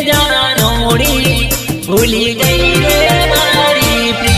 जानोड़ी भूली गई रे मारी प्रीत।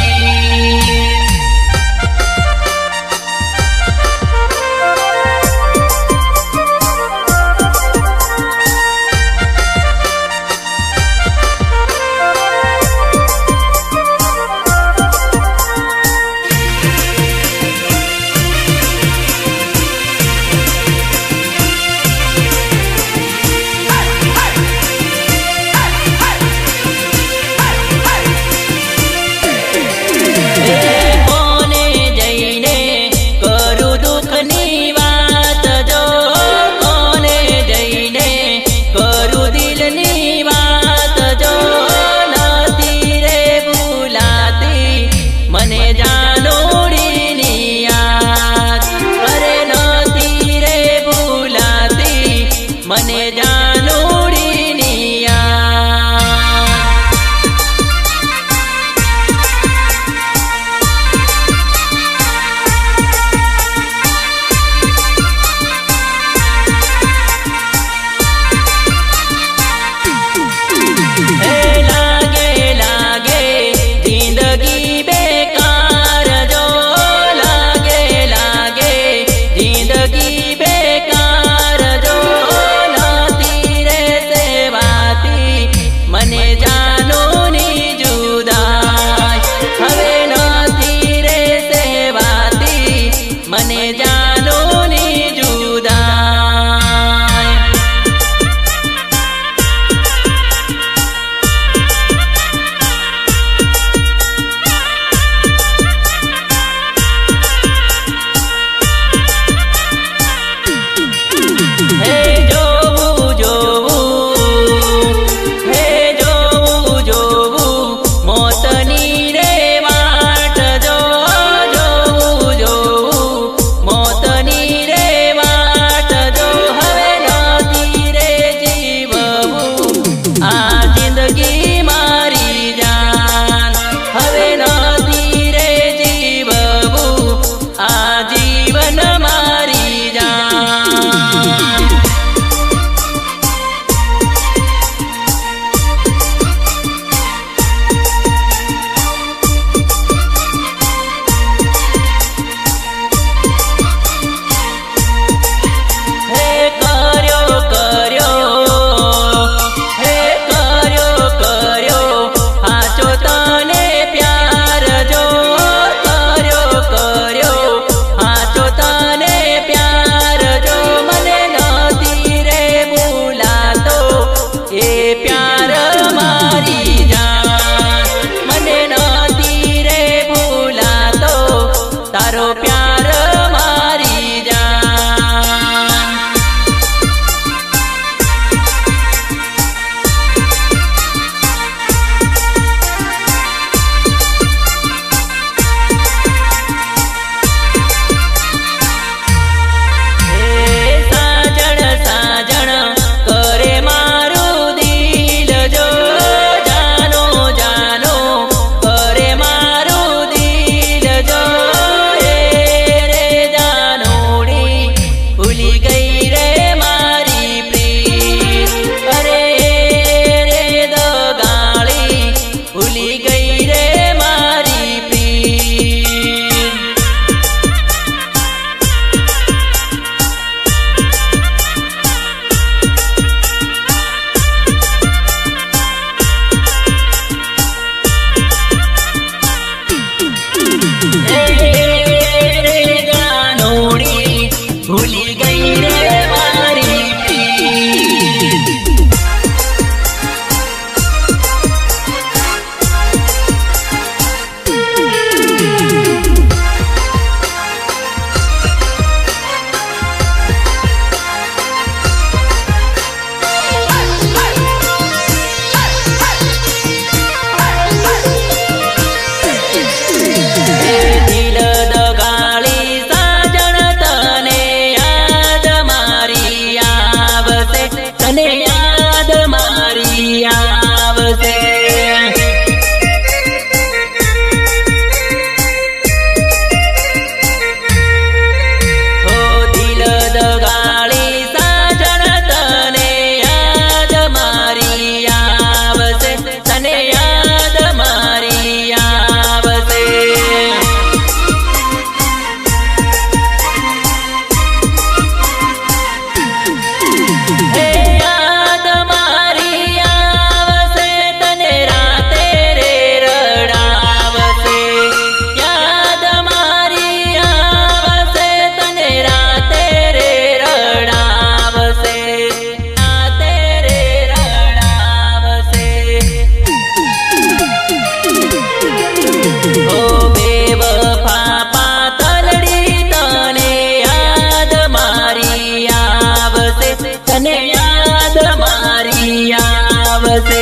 આવશે.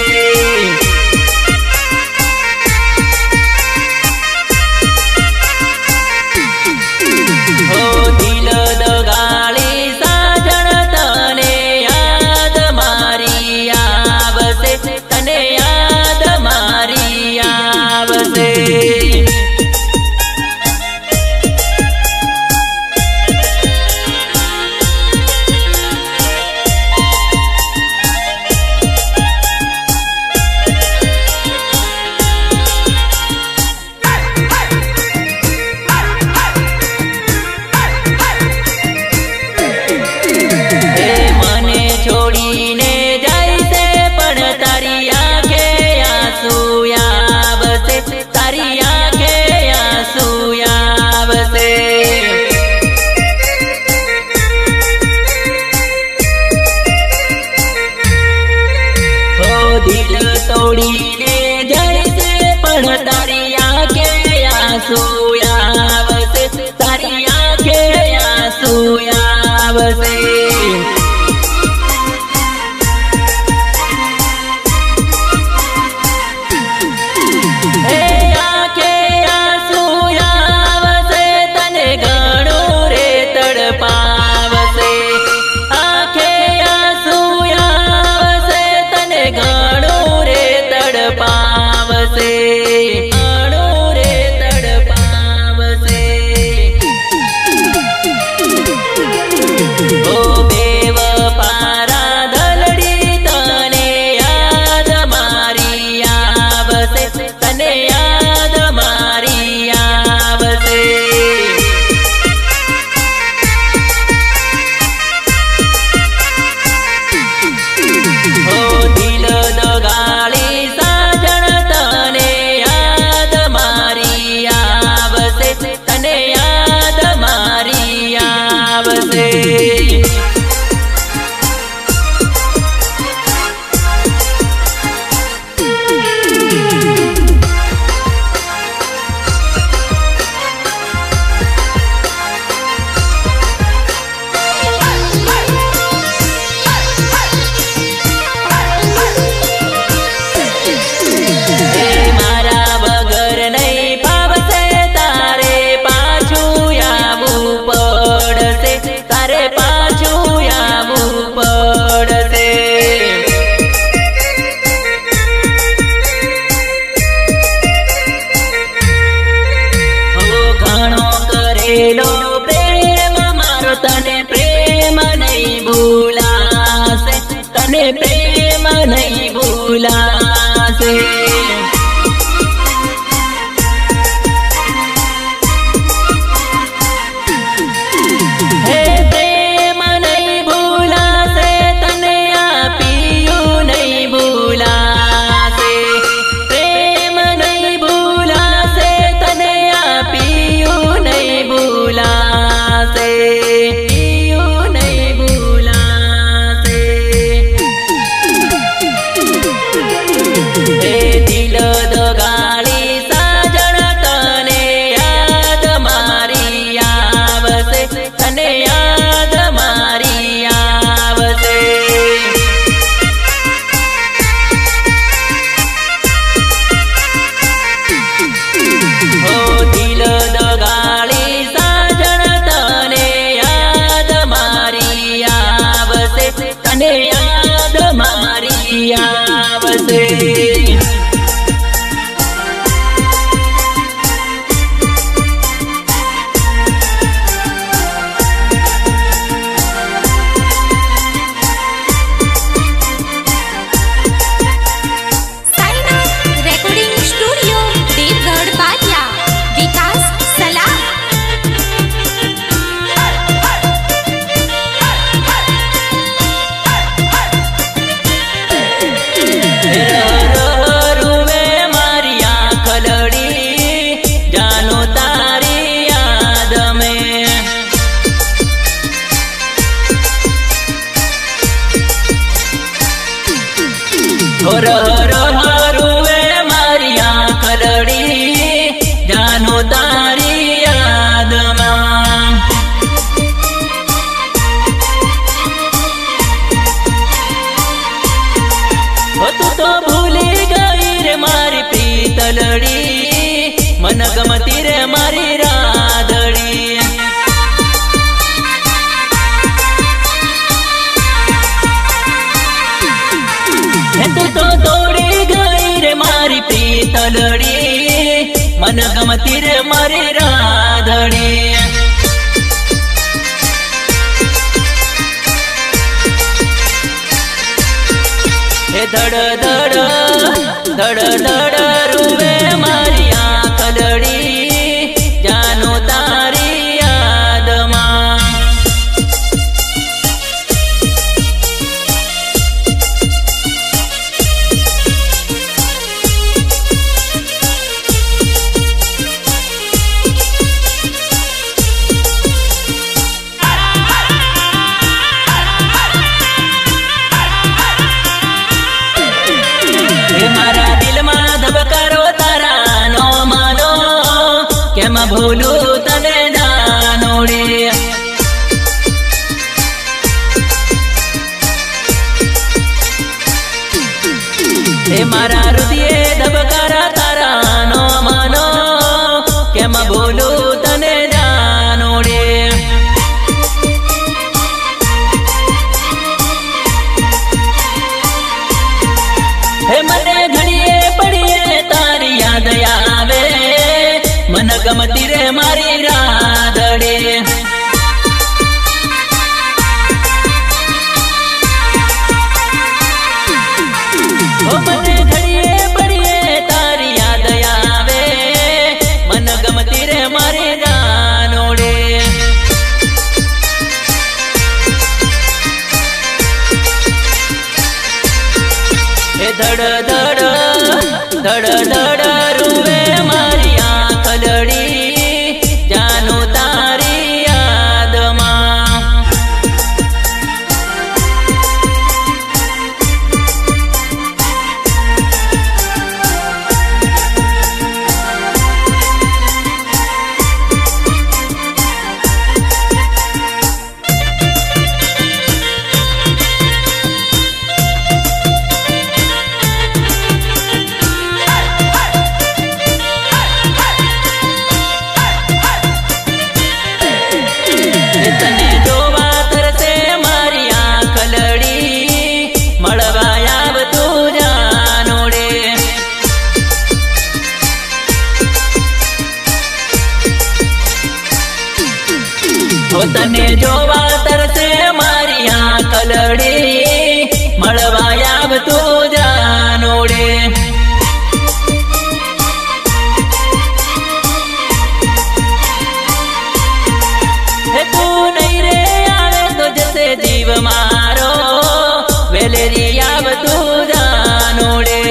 હો દિલ દગાડી સાજણ તને યાદ મારી આવશે, તને યાદ મારી આવશે. છોડીને જાય છે પણ તારી આંખે આંસુ આવશે, તારી આંખે આંસુ આવશે. હો દિલ તોડીને જાય છે પણ તારી આંખે આંસુ આવશે, તારી આંખે આંસુ આવશે. પ્રેમ મારો તને પ્રેમ નહીં ભૂલાશે, તને પ્રેમ નહીં ભૂલાશે. હે પ્રેમ નહીં ભૂલાશે, તને આપ્યું નહીં ભૂલાશે, પ્રેમ નહીં ભૂલાશે, તને આપ્યું નહીં ભૂલાશે, પીયું નહીં ભૂલાશે. હે દિલ દગાડી સાજણ તને યાદ મારી આવશે, તને યાદ મારી આવશે. હો દિલ દગાડી સાજણ તને યાદ મારી આવશે, તને યાદ મારી આવશે. રેકોર્ડિંગ સ્ટુડિયો દેવગઢ બારિયા, વિકાસ સલાહ. રૂવે મારી આંખ લડી જાનો તારી યાદ મેં. રૂવે મારી આંખ લડી જાનો તારી યાદમાં. તું તો ભૂલી ગઈ રે મારી પ્રીતલડી, મન ગમતી રે મારી રાધડી. તું તો દોડી ગઈ રે મારી પ્રીતલડી, મન ગમતી રે મારી રાધડી. હે ધડ ધડ ધડ ધડ રૂવે મારી આંખલડી, જાનો તારી યાદમાં. મારા દિલમાં ધબકારો તારા નો માનો, કેમ ભૂલું તને જાનોડી. હે મારા હૃદયે ધબકારા તારા નો માનો, કેમ ભૂલું તને જાનોડી. હે મને ઘડીએ પડીએ તારી યાદ આવે, મન ગમતી રે મારી રાધડી. ઓ મને ઘડીએ પડીએ તારી યાદ આવે, મન ગમતી રે મારી રાનોડી. હે ધડ ધડ ધડ ધડ રૂવે મારી આંખલડી, જાનું તારી યાદમાં. તને જોવા તરસે મારી આંખલડી, મળવા આવતું જાનોડે. હો તને જોવા તરસે મારી આંખલડી, મળવા આવતું જાનોડે. જીવ મારો વેલેરી આવતું જાનોડે.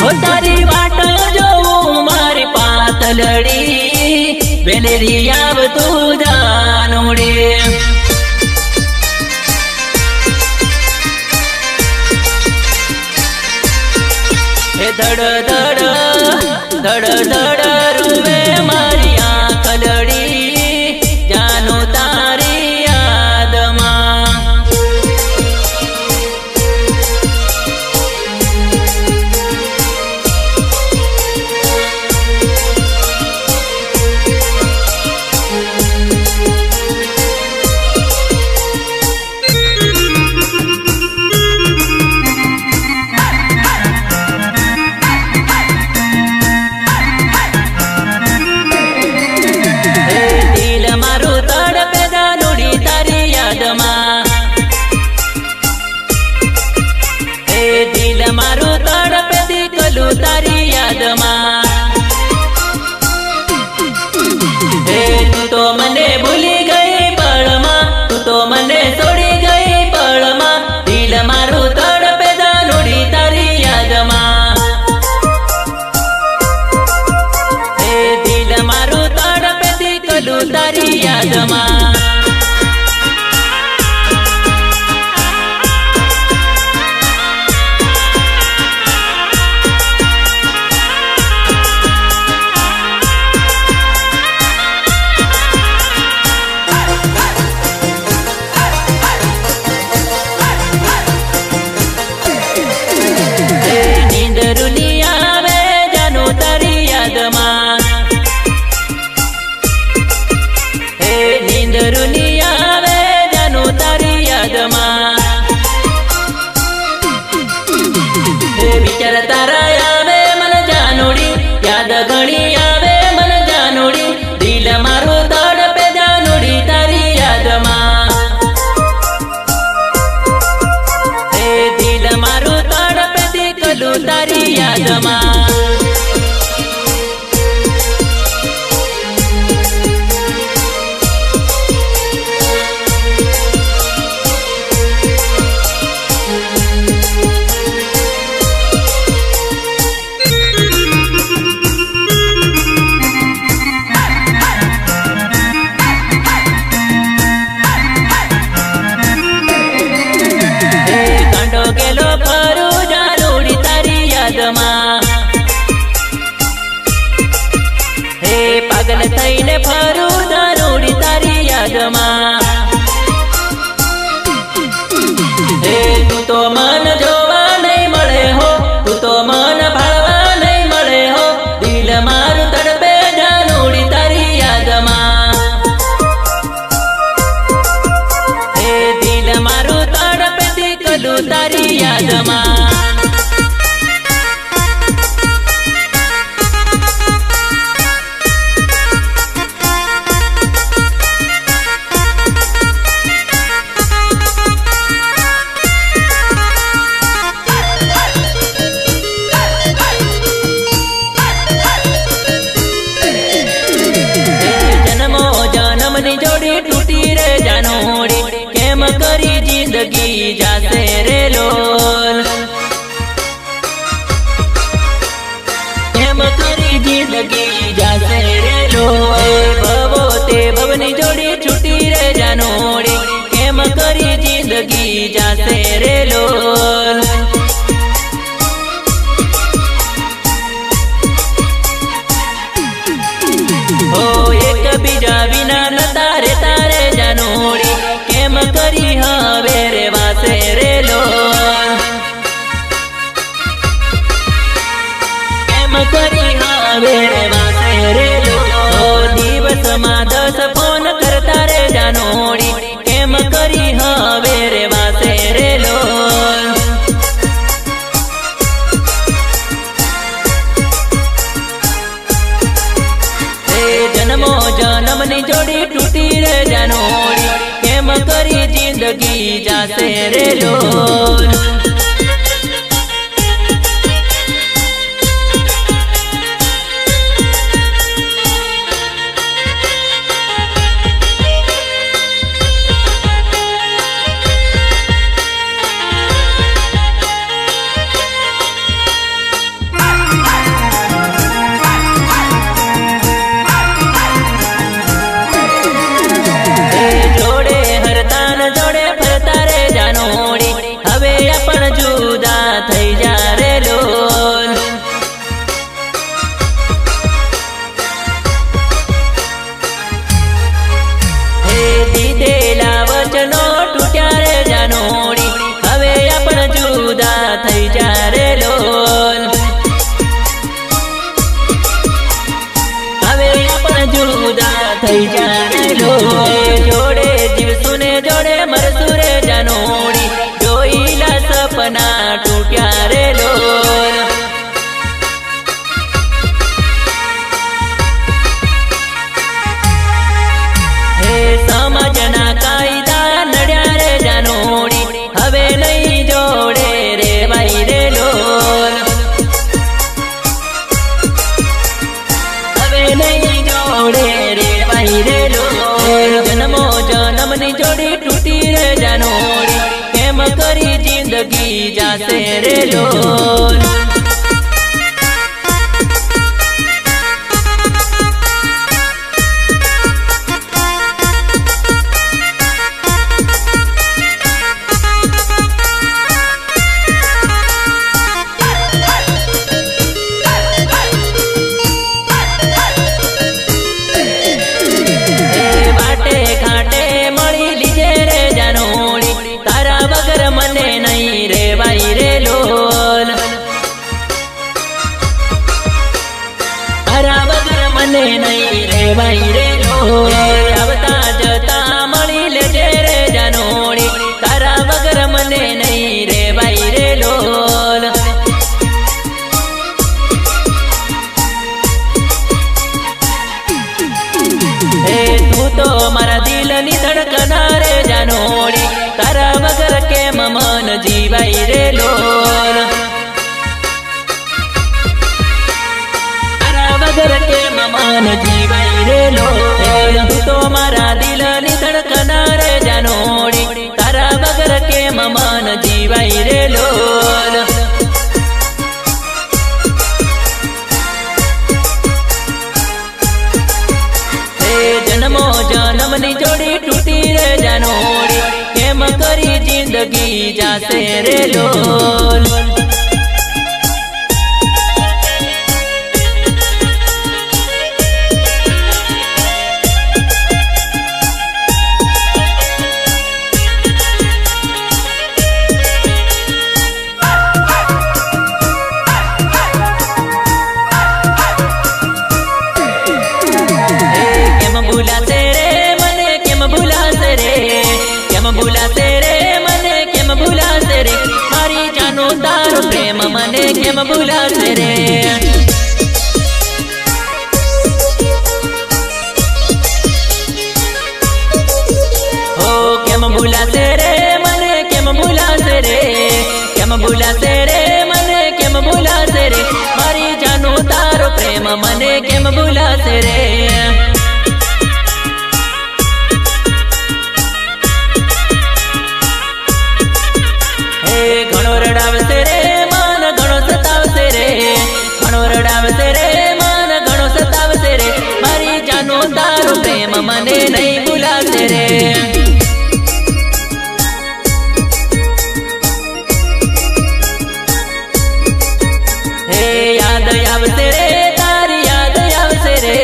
હો તારી વાટ જોઉં મારી પાતલડી, વેલેરી આવતું જાનોડે. હે ધડ ધડ ધડ ધડ રૂવે મારી આંખલડી, જાનું તારી યાદમાં. મારું તડપે દીકલું તારી યાદમાં. હે તું તો મને ભૂલી ગઈ પળમાં, તું તો મને છોડી ગઈ પળમાં, દિલ મારું તડપે જાનુડી તારી યાદમાં. હે દિલ મારું તડપે દીકલું તારી યાદમાં. પાગલ થઈને ફરું દારૂડી તારી યાદમાં હે તું તો મન જોવા નહીં મળે હો તું તો મન ભાળવા નહીં મળે હો દિલ મારું તડપે જાનુડી તારી યાદમાં હે દિલ મારું તડપે દીકલું તારી યાદમાં જન્મની જોડી તૂટી રે જાનોડી કેમ કરી જિંદગી જાશે રે લોલ કેમ કરી જિંદગી જાશે રે લોલ ભવો તે ભવની જોડી છૂટી રે જાનોડી કેમ કરી જિંદગી જાશે રે લોલ બીજા વિના ન તારે તારે જાનોડી કેમ કરી હવે રે વાસે રે લોલ કેમ કરી હવે રે વાસે રે લોલ દિવસમાં 10 ફોન કરતા રે જાનોડી કેમ કરી હવે રે વાસે રે લોલ જન્મની જોડી તૂટી રે જાનોડી કેમ કરી જિંદગી જાશે રે લોલ થઈ જાને જોડે જીવસુને જોડે મરસુરે જાનોડી જોઈલા સપના તૂટ્યા રે લોલ હે સમાજના કાયદા નડ્યા રે જાનોડી હવે નહીં જોડે રે ભાઈ રે લોલ હવે નહીં જોડે રે જન્મની જોડી તૂટી રે જાનોડી કેમ કરી જિંદગી જાશે રે લોલ નહીં રે ભાઈ રે લોલ આવતા જતા મળી લેજે રે જાનોડી તારા વગર મને નહીં રે ભાઈ રે લોલ હે તું તો મારા દિલની ધડકના રે જાનોડી તારા વગર કેમ મન જીવાય રે લોલ વગર કેમ મન જીવાય રે લોલ તું તો મારા દિલની ધડકના રે જાનોડી તારા વગર કેમ મન જીવાય રે લોલ હે જન્મની જોડી તૂટી રે જાનોડી કેમ કરી જિંદગી જાશે રે લોલ ભૂલાશે રે. હો કેમ ભૂલાશે રે મને કેમ ભૂલાશે રે, કેમ ભૂલાશે રે મને કેમ ભૂલાશે રે, મારી જાનું તારો પ્રેમ મને કેમ ભૂલાશે રે. હે ઘણો રડાવશે રે મન ઘણો સતાવશે રે, ઘણો રડાવશે રે મન ઘણો સતાવશે રે, મારી જાનું તારો પ્રેમ મને નહીં ભૂલાશે રે. યાદ આવશે રે તારી યાદ આવશે રે,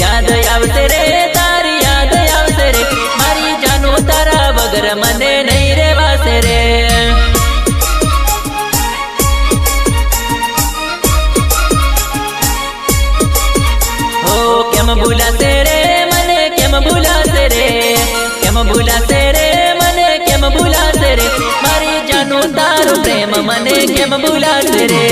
યાદ આવશે રે તારી યાદ આવશે રે, મારી જાનું તારા વગર મને નહીં રેવાશે રે. હો કેમ ભૂલાશે રે મને કેમ ભૂલાશે રે, કેમ ભૂલાશે રે મને કેમ ભૂલાશે રે, મારી જાનું તારો પ્રેમ મને કેમ ભૂલાશે રે.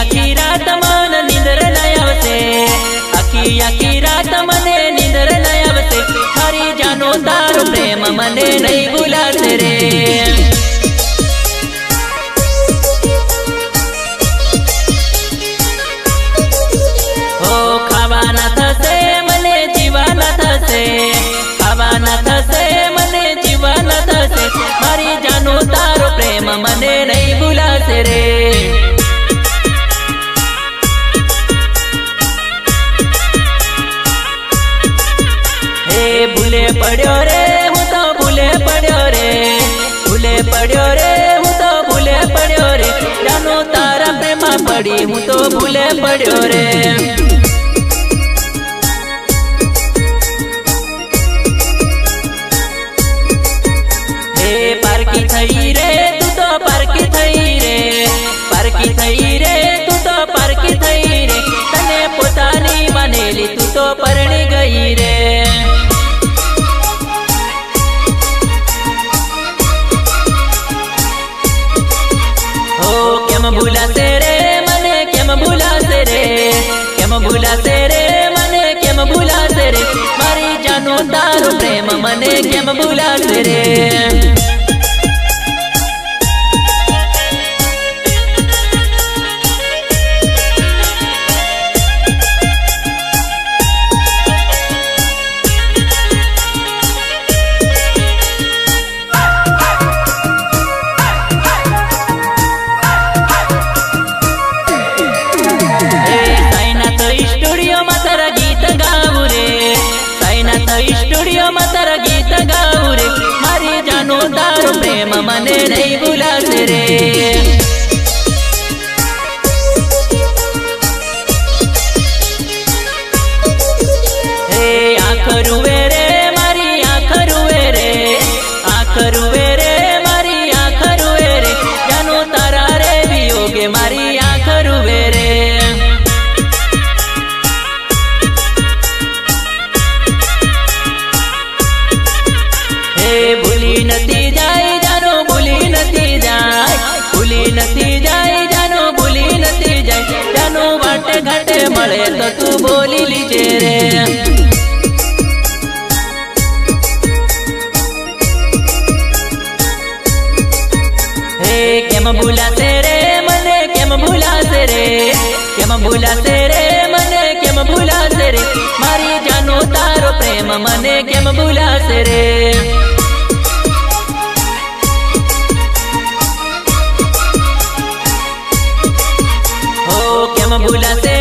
આખી રાત મને નીંદર ન આવશે, આખી રાત મને નીંદર ન આવશે, મારી જાનો તારો પ્રેમ મને નહીં ભૂલાશે રે. હો ખાવાના થશે મને જીવાના થશે, ખાવાના થશે મને જીવાના થશે, મારી જાનો તારો પ્રેમ મને નહીં ભૂલાશે રે. ભૂલે પડ્યો રે હું તો ભૂલે પડ્યો રે, ભૂલે પડ્યો રે હું તો ભૂલે પડ્યો રે, જાનું તારા પ્રેમમાં પડી હું તો ભૂલે પડ્યો રે. હે પારકી થઈ રે તું તો પારકી થઈ રે, પારકી થઈ રે તું તો પારકી થઈ રે, તને પોતાની માનેલી તું તો પરણી ગઈ રે. કેમ ભૂલાશે રે મને કેમ ભૂલાશે રે, કેમ ભૂલાશે રે મને કેમ ભૂલાશે રે, મારી જાનું તારો પ્રેમ મને કેમ ભૂલાશે રે. સ્ટુડિયોમાં તારા ગીત ગાવું રે, સાઈનાથ સ્ટુડિયોમાં તારા ગીત ગાવું રે, મારી જાનું તારો પ્રેમ મને નહીં ભૂલાશે રે. હે આંખ રૂવે રે મારી આંખ રૂવે રે, આંખ રૂવે રે મારી આંખ રૂવે રે, જાનું તારા રે વિયોગે મારી આંખ રૂવે રે. ભૂલી નથી જાય જાનો ભૂલી નથી જાય, ભૂલી નથી જાય જાનો ભૂલી નથી જાય, જાનો વાટે ઘાટે મળે તો તું બોલી લીજે રે. હે કેમ ભૂલાશે રે મને કેમ ભૂલાશે રે, કેમ ભૂલાશે રે મને કેમ ભૂલાશે રે, મારી જાનો તારો પ્રેમ મને કેમ ભૂલાશે રે. કેમ ભૂલાશે